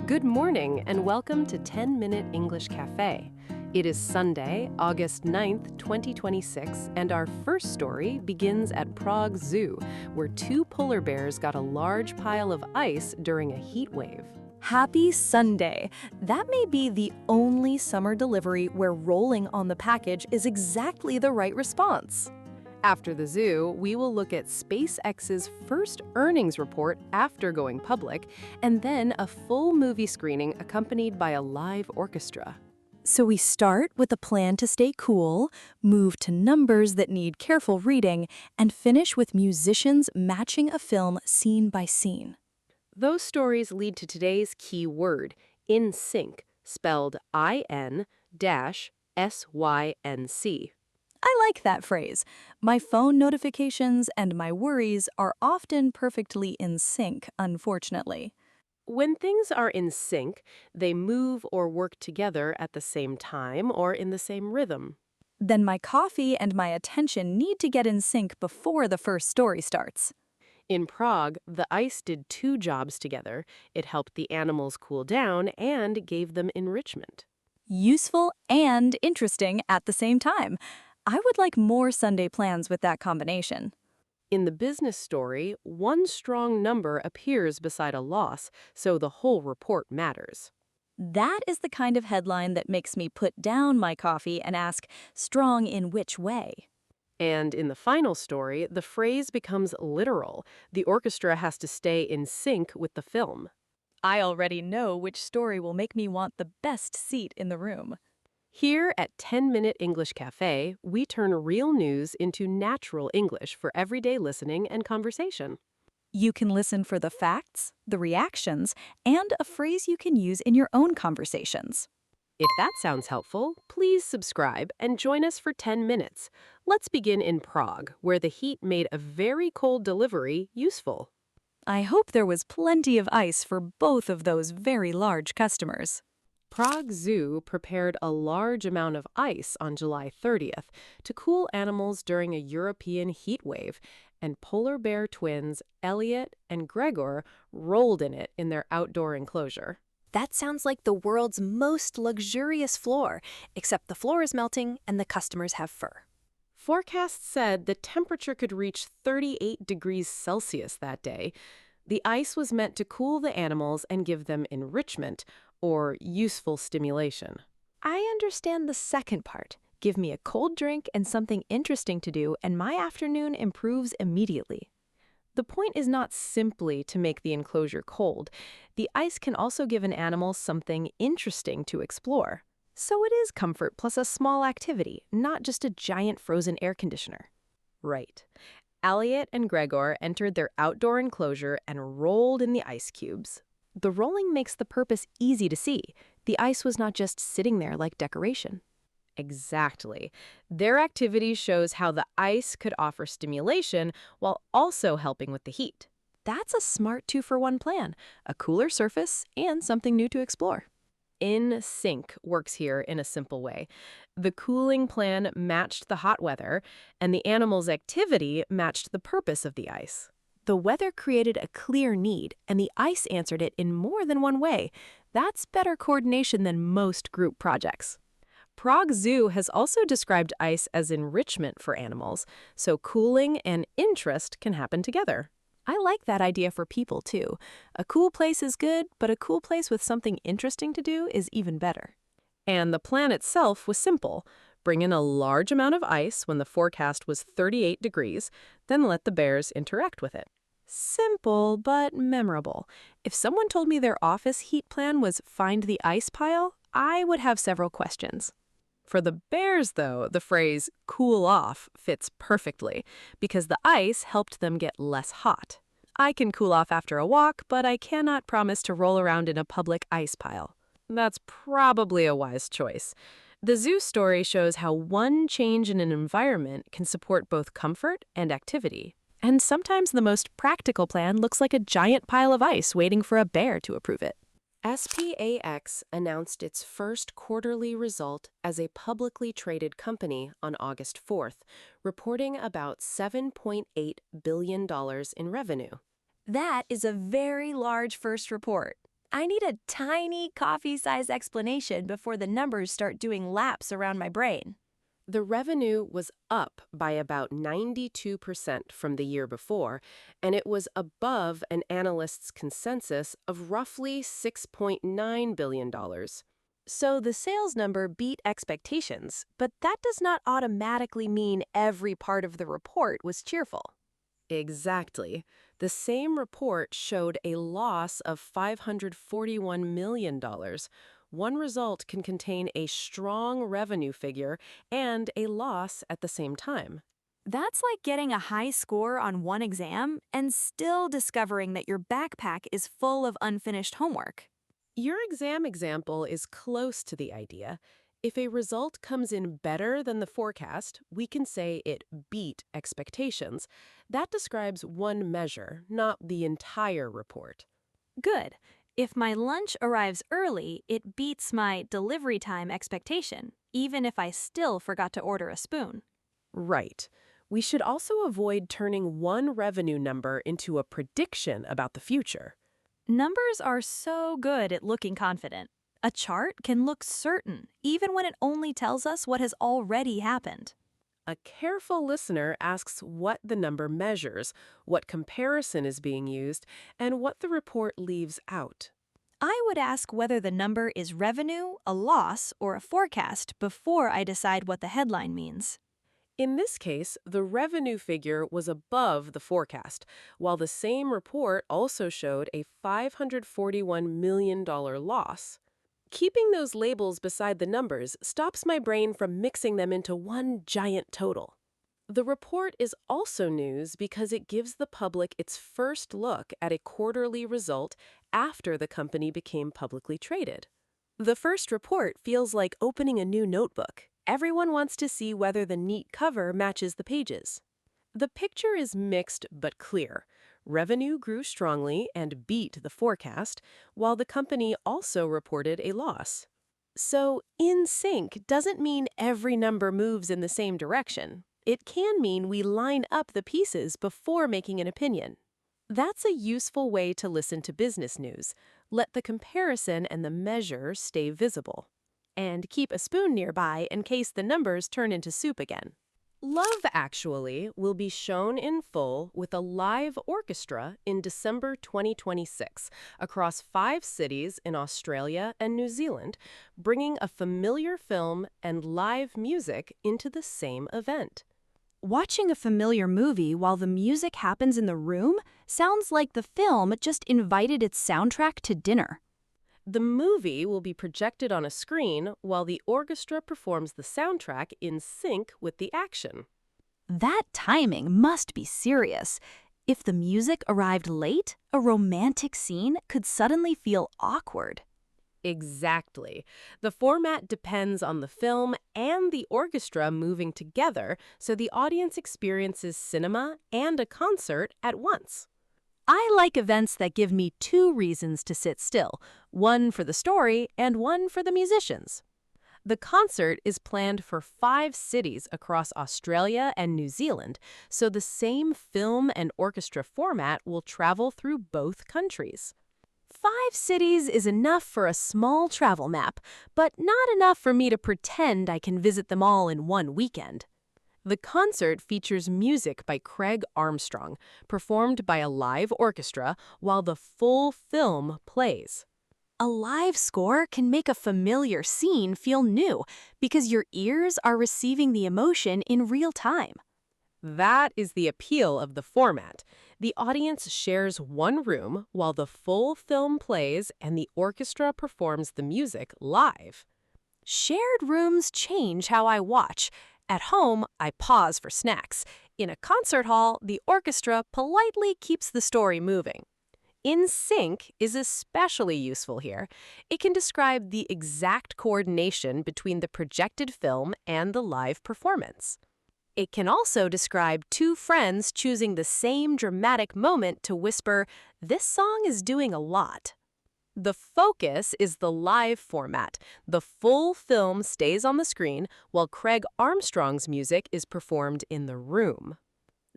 Good morning and welcome to 10-Minute English Cafe. It is Sunday, August 9th, 2026, and our first story begins at Prague Zoo, where two polar bears got a large pile of ice during a heat wave. Happy Sunday! That may be the only summer delivery where rolling on the package is exactly the right response. After the zoo, we will look at SpaceX's first earnings report after going public, and then a full movie screening accompanied by a live orchestra. So we start with a plan to stay cool, move to numbers that need careful reading, and finish with musicians matching a film scene by scene. Those stories lead to today's key word, in sync, spelled I-N-SYNC. I like that phrase. My phone notifications and my worries are often perfectly in sync, unfortunately. When things are in sync, they move or work together at the same time or in the same rhythm. Then my coffee and my attention need to get in sync before the first story starts. In Prague, the ice did two jobs together. It helped the animals cool down and gave them enrichment. Useful and interesting at the same time. I would like more Sunday plans with that combination. In the business story, one strong number appears beside a loss, so the whole report matters. That is the kind of headline that makes me put down my coffee and ask, strong in which way? And in the final story, the phrase becomes literal. The orchestra has to stay in sync with the film. I already know which story will make me want the best seat in the room. Here at 10-Minute English Cafe, we turn real news into natural English for everyday listening and conversation. You can listen for the facts, the reactions, and a phrase you can use in your own conversations. If that sounds helpful, please subscribe and join us for 10 minutes. Let's begin in Prague, where the heat made a very cold delivery useful. I hope there was plenty of ice for both of those very large customers. Prague Zoo prepared a large amount of ice on July 30th to cool animals during a European heat wave, and polar bear twins Aleut and Gregor rolled in it in their outdoor enclosure. That sounds like the world's most luxurious floor, except the floor is melting and the customers have fur. Forecasts said the temperature could reach 38 degrees Celsius that day. The ice was meant to cool the animals and give them enrichment, or useful stimulation. I understand the second part. Give me a cold drink and something interesting to do, and my afternoon improves immediately. The point is not simply to make the enclosure cold. The ice can also give an animal something interesting to explore. So it is comfort plus a small activity, not just a giant frozen air conditioner. Right. Aleut and Gregor entered their outdoor enclosure and rolled in the ice cubes. The rolling makes the purpose easy to see. The ice was not just sitting there like decoration. Exactly. Their activity shows how the ice could offer stimulation while also helping with the heat. That's a smart two-for-one plan, a cooler surface and something new to explore. In sync works here in a simple way. The cooling plan matched the hot weather, and the animal's activity matched the purpose of the ice. The weather created a clear need, and the ice answered it in more than one way. That's better coordination than most group projects. Prague Zoo has also described ice as enrichment for animals, so cooling and interest can happen together. I like that idea for people, too. A cool place is good, but a cool place with something interesting to do is even better. And the plan itself was simple. Bring in a large amount of ice when the forecast was 38 degrees, then let the bears interact with it. Simple, but memorable. If someone told me their office heat plan was find the ice pile, I would have several questions. For the bears, though, the phrase cool off fits perfectly because the ice helped them get less hot. I can cool off after a walk, but I cannot promise to roll around in a public ice pile. That's probably a wise choice. The zoo story shows how one change in an environment can support both comfort and activity. And sometimes the most practical plan looks like a giant pile of ice waiting for a bear to approve it. SpaceX announced its first quarterly result as a publicly traded company on August 4th, reporting about $7.8 billion in revenue. That is a very large first report. I need a tiny coffee-sized explanation before the numbers start doing laps around my brain. The revenue was up by about 92% from the year before, and it was above an analyst's consensus of roughly $6.9 billion. So the sales number beat expectations, but that does not automatically mean every part of the report was cheerful. Exactly. The same report showed a loss of $541 million. One result can contain a strong revenue figure and a loss at the same time. That's like getting a high score on one exam and still discovering that your backpack is full of unfinished homework. Your exam example is close to the idea. If a result comes in better than the forecast, we can say it beat expectations. That describes one measure, not the entire report. Good. If my lunch arrives early, it beats my delivery time expectation, even if I still forgot to order a spoon. Right. We should also avoid turning one revenue number into a prediction about the future. Numbers are so good at looking confident. A chart can look certain, even when it only tells us what has already happened. A careful listener asks what the number measures, what comparison is being used, and what the report leaves out. I would ask whether the number is revenue, a loss, or a forecast before I decide what the headline means. In this case, the revenue figure was above the forecast, while the same report also showed a $541 million loss. Keeping those labels beside the numbers stops my brain from mixing them into one giant total. The report is also news because it gives the public its first look at a quarterly result after the company became publicly traded. The first report feels like opening a new notebook. Everyone wants to see whether the neat cover matches the pages. The picture is mixed but clear. Revenue grew strongly and beat the forecast, while the company also reported a loss. So, in sync doesn't mean every number moves in the same direction. It can mean we line up the pieces before making an opinion. That's a useful way to listen to business news. Let the comparison and the measure stay visible. And keep a spoon nearby in case the numbers turn into soup again. Love Actually will be shown in full with a live orchestra in December 2026 across 5 cities in Australia and New Zealand, bringing a familiar film and live music into the same event. Watching a familiar movie while the music happens in the room sounds like the film just invited its soundtrack to dinner. The movie will be projected on a screen while the orchestra performs the soundtrack in sync with the action. That timing must be serious. If the music arrived late, a romantic scene could suddenly feel awkward. Exactly. The format depends on the film and the orchestra moving together, so the audience experiences cinema and a concert at once. I like events that give me 2 reasons to sit still, one for the story and one for the musicians. The concert is planned for 5 cities across Australia and New Zealand, so the same film and orchestra format will travel through both countries. 5 cities is enough for a small travel map, but not enough for me to pretend I can visit them all in one weekend. The concert features music by Craig Armstrong, performed by a live orchestra, while the full film plays. A live score can make a familiar scene feel new because your ears are receiving the emotion in real time. That is the appeal of the format. The audience shares one room while the full film plays and the orchestra performs the music live. Shared rooms change how I watch. At home, I pause for snacks. In a concert hall, the orchestra politely keeps the story moving. In sync is especially useful here. It can describe the exact coordination between the projected film and the live performance. It can also describe 2 friends choosing the same dramatic moment to whisper, "This song is doing a lot." The focus is the live format. The full film stays on the screen while Craig Armstrong's music is performed in the room.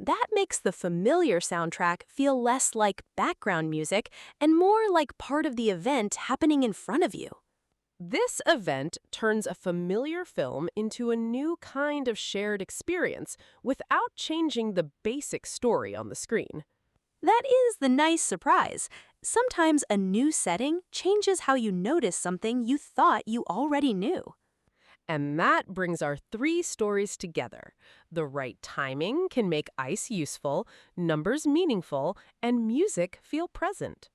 That makes the familiar soundtrack feel less like background music and more like part of the event happening in front of you. This event turns a familiar film into a new kind of shared experience without changing the basic story on the screen. That is the nice surprise. Sometimes a new setting changes how you notice something you thought you already knew. And that brings our 3 stories together. The right timing can make ice useful, numbers meaningful, and music feel present.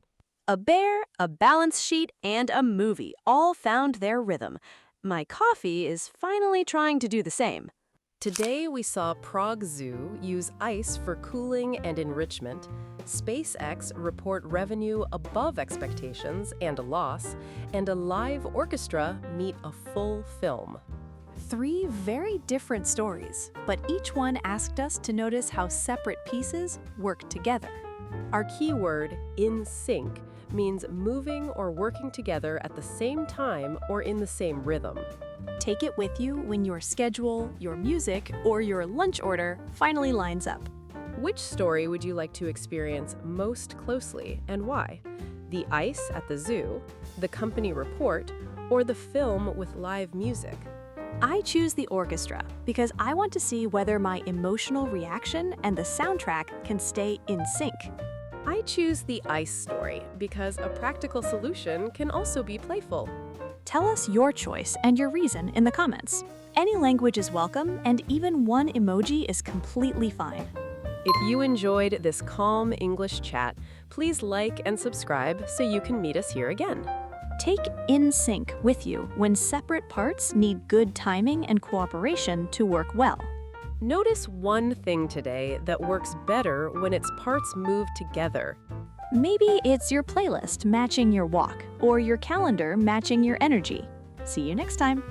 A bear, a balance sheet, and a movie all found their rhythm. My coffee is finally trying to do the same. Today we saw Prague Zoo use ice for cooling and enrichment, SpaceX report revenue above expectations and a loss, and a live orchestra meet a full film. 3 very different stories, but each one asked us to notice how separate pieces work together. Our keyword, in sync, means moving or working together at the same time or in the same rhythm. Take it with you when your schedule, your music, or your lunch order finally lines up. Which story would you like to experience most closely and why? The ice at the zoo, the company report, or the film with live music? I choose the orchestra because I want to see whether my emotional reaction and the soundtrack can stay in sync. I choose the ice story because a practical solution can also be playful. Tell us your choice and your reason in the comments. Any language is welcome, and even one emoji is completely fine. If you enjoyed this calm English chat, please like and subscribe so you can meet us here again. Take in sync with you when separate parts need good timing and cooperation to work well. Notice one thing today that works better when its parts move together. Maybe it's your playlist matching your walk, or your calendar matching your energy. See you next time.